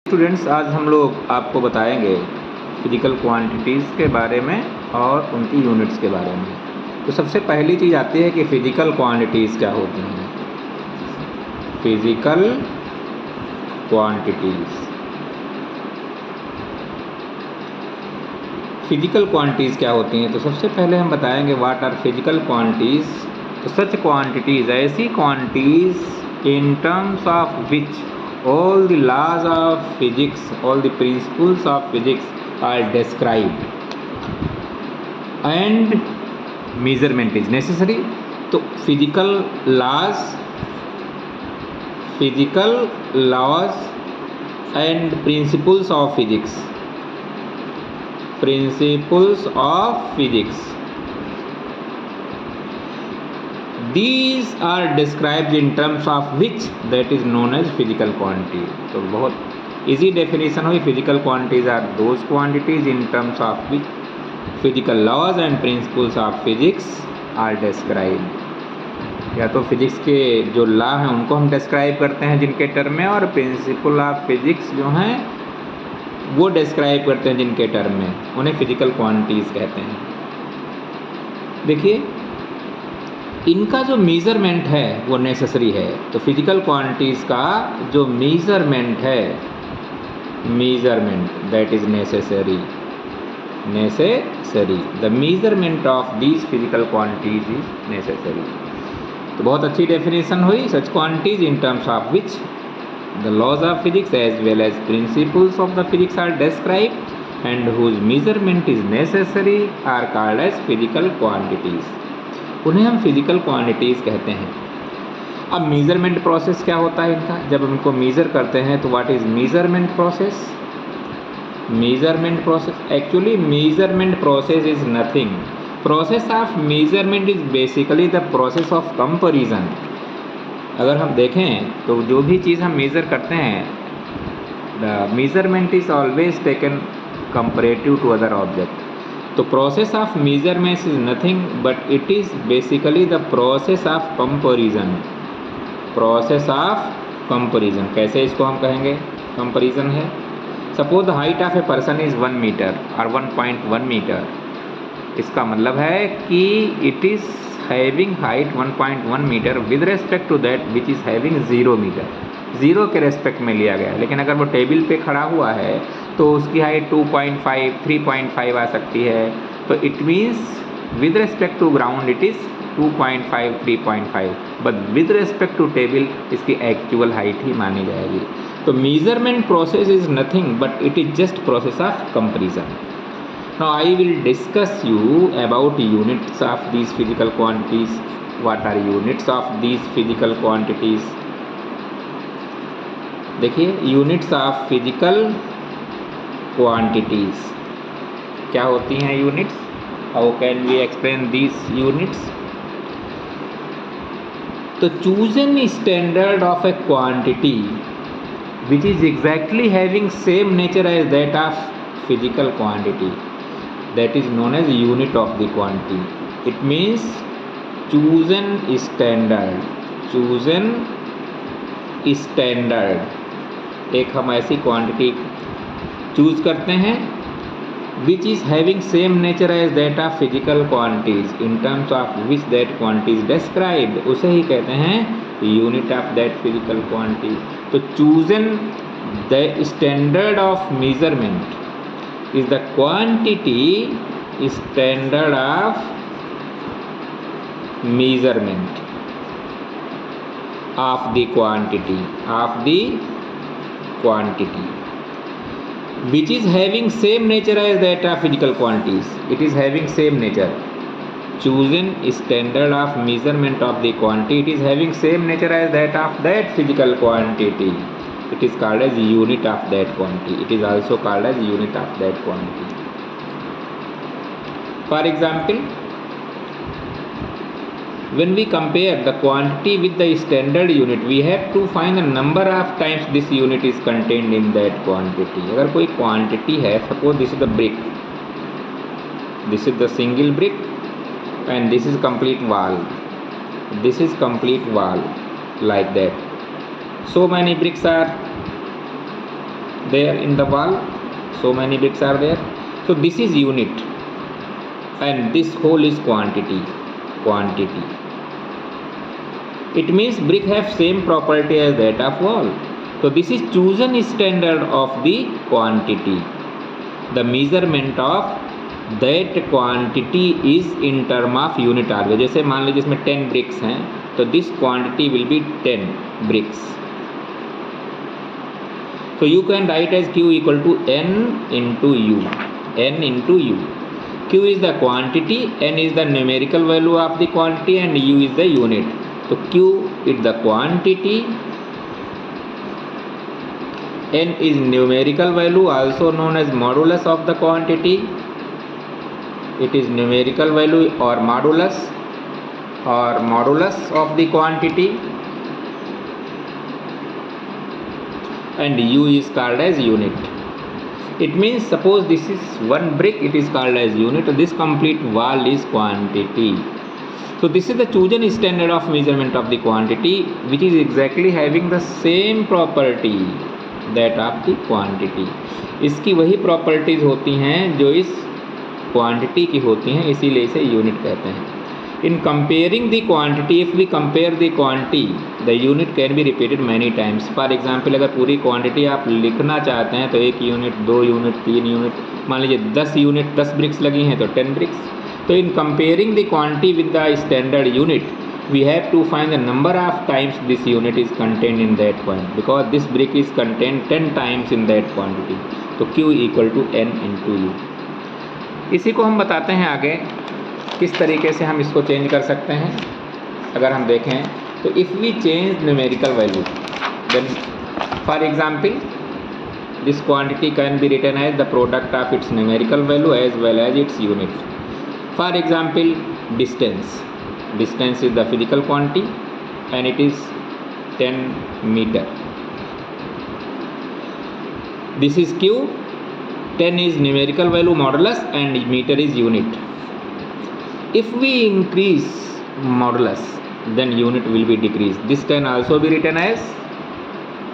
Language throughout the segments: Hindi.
स्टूडेंट्स, आज हम लोग आपको बताएंगे फिजिकल क्वांटिटीज़ के बारे में और उनकी यूनिट्स के बारे में। तो सबसे पहली चीज़ आती है कि फिजिकल क्वांटिटीज़ क्या होती हैं। फिजिकल क्वांटिटीज़ क्या होती हैं। तो सबसे पहले हम बताएंगे व्हाट आर फिजिकल क्वांटिटीज़। तो सच क्वांटिटीज़, ऐसी quantities in terms of which all the laws of physics, all the principles of physics are described and measurement is necessary. तो physical laws and principles of physics, these are described in terms of which that is known as physical quantity. तो बहुत easy definition हुई, physical quantities are those quantities in terms of which physical laws and principles of physics are described. या तो फिजिक्स के जो लॉ हैं उनको हम डिस्क्राइब करते हैं जिनके टर्म में, और प्रिंसिपल ऑफ फिजिक्स जो हैं वो डिस्क्राइब करते हैं जिनके टर्म में, उन्हें फिजिकल क्वांटिटीज़ कहते हैं। देखिए, इनका जो मेज़रमेंट है वो नेसेसरी है। तो फिजिकल क्वांटिटीज़ का जो मेज़रमेंट है, measurement that is necessary. The measurement of these physical quantities is necessary. तो बहुत अच्छी डेफिनेशन हुई। Such quantities in terms of which the laws of physics as well as principles of the physics are described and whose measurement is necessary are called as physical quantities. उन्हें हम फिजिकल क्वांटिटीज़ कहते हैं। अब मेज़रमेंट प्रोसेस क्या होता है इनका, जब हम इनको मेज़र करते हैं तो what is measurement process. Actually measurement process is nothing. Process of measurement is basically the process of comparison. अगर हम देखें तो जो भी चीज़ हम मेज़र करते हैं, the measurement is always taken comparative to other object. तो process of measurement is nothing but it is basically the process of comparison. कैसे इसको हम कहेंगे, कंपैरिजन है। Suppose the height of a person is 1 metre और 1.1 मीटर। इसका मतलब है कि it is having height 1.1 metre with respect to that which is having 0 metre. 0 के रेस्पेक्ट में लिया गया है। लेकिन अगर वो टेबल पे खड़ा हुआ है तो उसकी हाइट 2.5, 3.5 आ सकती है। तो it means with respect to ground it is 2.5, 3.5, but with respect to table इसकी एक्चुअल हाइट ही मानी जाएगी। तो measurement process is nothing but it is just process of comparison. Now I will discuss you about units of these physical quantities. What are units of these physical quantities. देखिए, यूनिट्स ऑफ फिजिकल क्वांटिटीज़ क्या होती हैं units. How can we explain these units. तो choose an standard of a quantity which is exactly having same nature as that of physical quantity, that is known as unit of the quantity. It means choose an standard. एक हम ऐसी क्वांटिटी चूज करते हैं which is having same nature as that of physical quantities in terms of which that quantity is described, उसे ही कहते हैं unit of that physical quantity. तो chosen the standard of measurement is the quantity standard of measurement of the quantity which is having same nature as that of physical quantities. It is having same nature. Chosen standard of measurement of the quantity, it is having same nature as that of that physical quantity. It is called as unit of that quantity. It is also called as unit of that quantity. For example, when we compare the quantity with the standard unit, we have to find the number of times this unit is contained in that quantity. अगर कोई quantity है, suppose this is the brick, this is the single brick and this is complete wall, like that. So many bricks are there in the wall, so many bricks are there. So this is unit and this whole is quantity. It means brick have same property as that of wall. So this is chosen standard of the quantity. The measurement of that quantity is in term of unit always. जैसे मान लीजिए इसमें 10 bricks हैं, तो this quantity will be 10 bricks. So you can write as Q equal to N into U. N into U. Q is the quantity, N is the numerical value of the quantity, and U is the unit. So Q is the quantity, N is numerical value, also known as modulus of the quantity. It is numerical value or modulus of the quantity, and U is called as unit. It means suppose this is one brick, it is called as unit. This complete wall is quantity. So this is the chosen standard of measurement of the quantity, which is exactly having the same property that of the quantity. इसकी वही प्रॉपर्टीज होती हैं जो इस क्वांटिटी की होती हैं, इसीलिए इसे यूनिट कहते हैं. In comparing the quantity, if we compare the quantity, the unit can be repeated many times. For example, अगर पूरी क्वांटिटी आप लिखना चाहते हैं तो 1 यूनिट, 2 यूनिट, 3 यूनिट, मान लीजिए 10 यूनिट, 10 ब्रिक्स लगी हैं तो 10 ब्रिक्स. तो in comparing the quantity with the standard unit, we have to find the number of times this unit is contained in that point, because this brick is contained 10 times in that quantity. तो Q equal to N into U. इसी को हम बताते हैं आगे किस तरीके से हम इसको चेंज कर सकते हैं. अगर हम देखें तो if we change numerical value, then for example this quantity can be written as the product of its numerical value as well as its unit. For example distance is the physical quantity and it is 10 meter. This is Q, 10 is numerical value modulus and meter is unit. If we increase modulus, then unit will be decreased. This can also be written as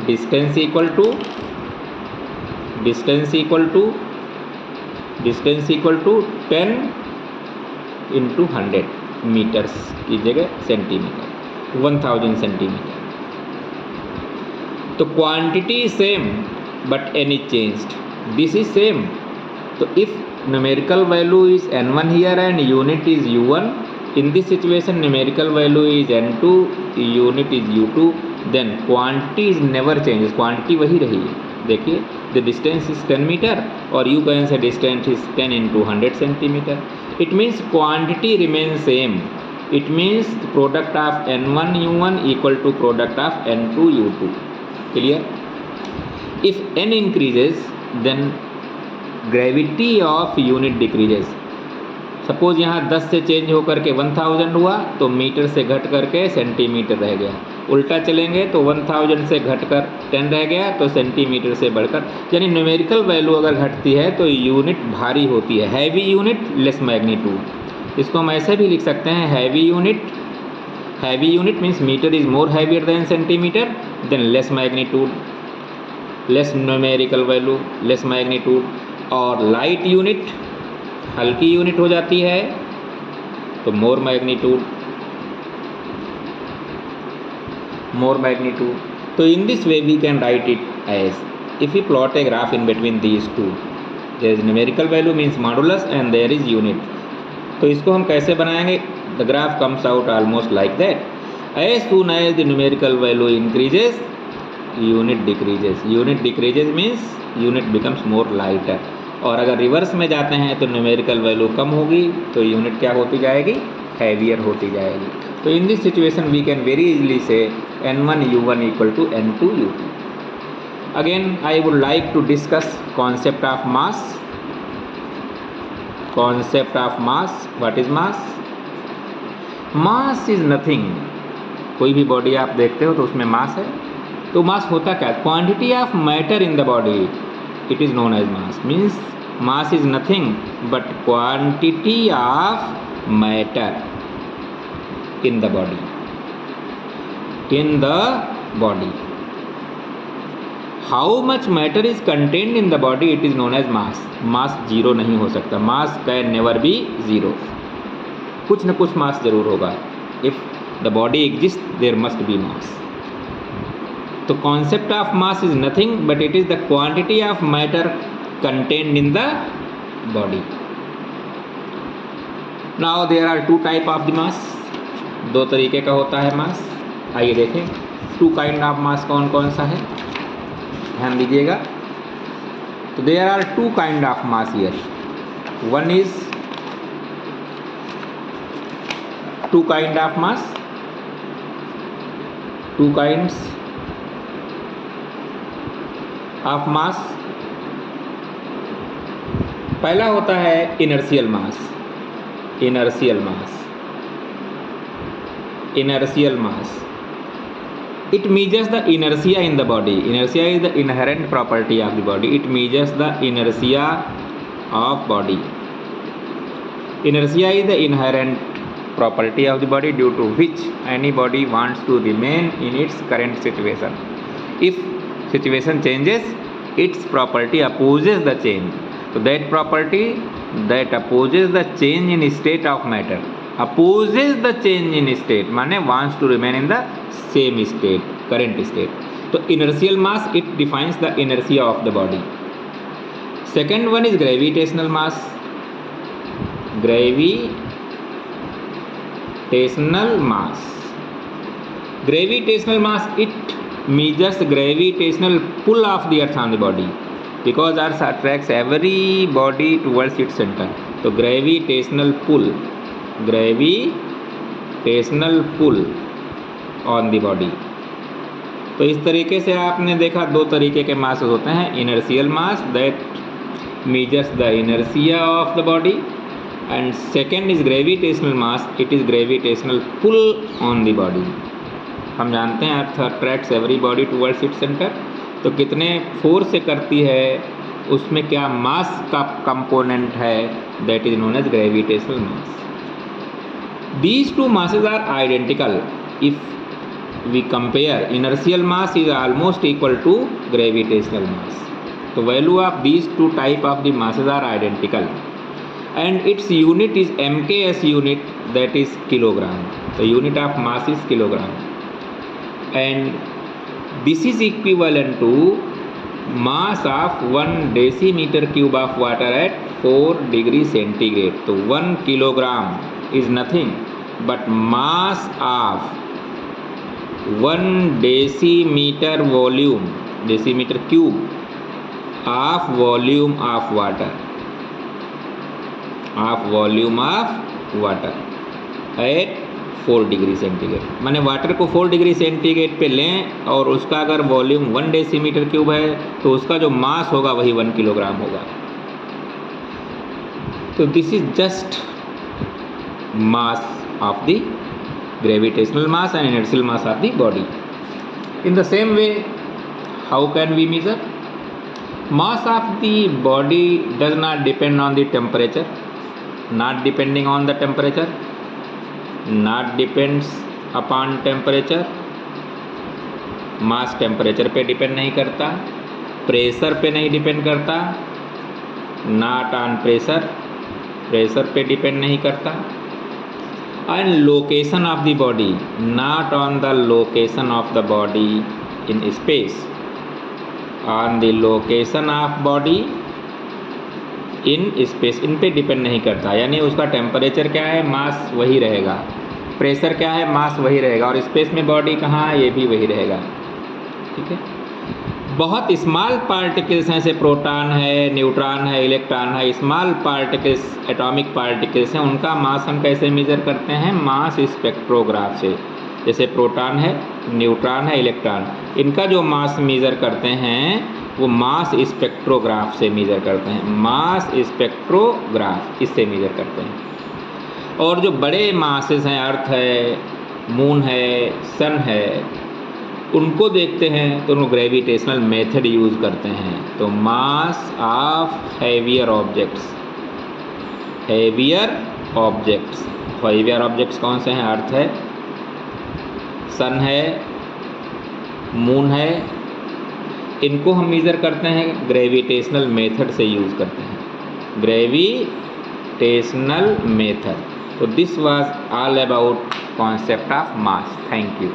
distance equal to 10 into 100 metres की जगह सेंटीमीटर, 1000 सेंटीमीटर. तो quantity same but n is changed. This is same. So if numerical value is n1 here and unit is u1, in this situation numerical value is n2, unit is u2, then quantity is never changes. Quantity वही रही है. देखिए the distance is 10 meter और you can say distance is 10 into 100 centimeter. It means quantity remains same. It means the product of n1 u1 equal to product of n2 u2. Clear? If n increases, then gravity of unit decreases. Suppose यहाँ 10 से चेंज होकर के 1000 हुआ तो मीटर से घट करके सेंटीमीटर रह गया. उल्टा चलेंगे तो 1000 से घटकर 10 रह गया तो सेंटीमीटर से बढ़कर, यानी न्यूमेरिकल वैल्यू अगर घटती है तो यूनिट भारी होती है. Heavy unit less magnitude. इसको हम ऐसे भी लिख सकते हैं heavy unit means metre is more heavier than centimetre, then less magnitude, less numerical value, less magnitude. और लाइट यूनिट हल्की यूनिट हो जाती है तो मोर मैग्नीट्यूड. तो in this way we can write it as if you plot a graph in between these two, there is numerical value means modulus and there is unit. तो इसको हम कैसे बनाएंगे? The graph comes out almost like that. As soon as the numerical value increases, unit decreases means unit becomes more lighter. और अगर रिवर्स में जाते हैं तो न्यूमेरिकल वैल्यू कम होगी तो यूनिट क्या होती जाएगी? हैवियर होती जाएगी. तो in this situation we can very easily say n1 u1 equal to n2 u2. Again I would like to discuss concept of mass. What is mass? Mass is nothing. कोई भी बॉडी आप देखते हो तो उसमें मास है. तो मास होता क्या? Quantity of matter in the body, it is known as mass. Means mass is nothing but quantity of matter in the body. How much matter is contained in the body it is known as mass. Mass zero नहीं हो सकता, mass can never be zero, कुछ न कुछ मास जरूर होगा। If the body exist there must be mass. तो concept of mass is nothing but it is the quantity of matter contained in the body. Now there are two type of the mass, दो तरीके का होता है मास। आइए देखें टू काइंड ऑफ मास कौन कौन सा है, ध्यान दीजिएगा। तो there are two kind of mass here, one is two kind of mass, two kinds of mass. पहला होता है inertial mass, inertial mass, inertial mass. It measures the inertia in the body. Inertia is the inherent property of the body. It measures the inertia of body. Inertia is the inherent property of the body due to which any body wants to remain in its current situation. If situation changes, its property opposes the change. So that property that opposes the change in state of matter, opposes the change in state माने wants to remain in the same state, current state. तो inertial mass, it defines the inertia of the body. Second one is gravitational mass. Gravitational mass. Gravitational mass, it measures the gravitational pull of the earth on the body because earth attracts every body towards its center. तो gravitational pull, gravitational pull on the body. तो इस तरीके से आपने देखा दो तरीके के मास होते हैं, inertial mass that measures the inertia of the body and second is gravitational mass, it is gravitational pull on the body. हम जानते हैं earth attracts every body towards its centre, तो कितने फोर्स से करती है उसमें क्या मास का कंपोनेंट है, that is known as gravitational mass. These two masses are identical if we compare. Inertial mass is almost equal to gravitational mass. So value of these two type of the masses are identical and its unit is MKS unit, that is kilogram. The unit of mass is kilogram and this is equivalent to mass of 1 decimeter cube of water at 4 degree centigrade. तो 1 kilogram is nothing but mass of 1 decimeter volume, decimeter cube of volume of water, of volume of water at 4 degree centigrade. माने वाटर को 4 डिग्री सेंटीग्रेड पे लें और उसका अगर वॉल्यूम 1 डेसीमीटर क्यूब है तो उसका जो मास होगा वही 1 किलोग्राम होगा। तो this is just mass of the gravitational mass and inertial mass of the body. In the same way, how can we measure? Mass of the body does not depend on the temperature, not depending on the temperature, not depends upon temperature. Mass temperature पे डिपेंड नहीं करता, प्रेशर पे नहीं डिपेंड करता, नॉट ऑन प्रेशर, प्रेशर पे डिपेंड नहीं करता, and location of the body, not on the location of the body in space, on the location of body in space, इन पे डिपेंड नहीं करता। यानी उसका टेम्परेचर क्या है, मास वही रहेगा, प्रेशर क्या है, मास वही रहेगा, और स्पेस में बॉडी कहाँ है, ये भी वही रहेगा। ठीक है। बहुत स्मॉल पार्टिकल्स हैं, जैसे प्रोटॉन है, न्यूट्रॉन है, इलेक्ट्रॉन है, स्मॉल पार्टिकल्स, एटॉमिक पार्टिकल्स हैं, उनका मास हम कैसे मेजर करते हैं, मास स्पेक्ट्रोग्राफ से। जैसे प्रोटॉन है, न्यूट्रॉन है, इलेक्ट्रॉन, इनका जो मास मेजर करते हैं वो मास स्पेक्ट्रोग्राफ से मेजर करते हैं, मास स्पेक्ट्रोग्राफ इससे मेजर करते हैं। और जो बड़े मासेस हैं, अर्थ है, मून है, सन है, उनको देखते हैं तो उनको ग्रेविटेशनल मेथड यूज़ करते हैं। तो mass of heavier objects, heavier objects, heavier objects कौन से हैं, अर्थ है, सन है, मून है, इनको हम मेज़र करते हैं ग्रेविटेशनल मेथड से यूज़ करते हैं, ग्रेविटेशनल मेथड। तो this was all about concept of mass. Thank you.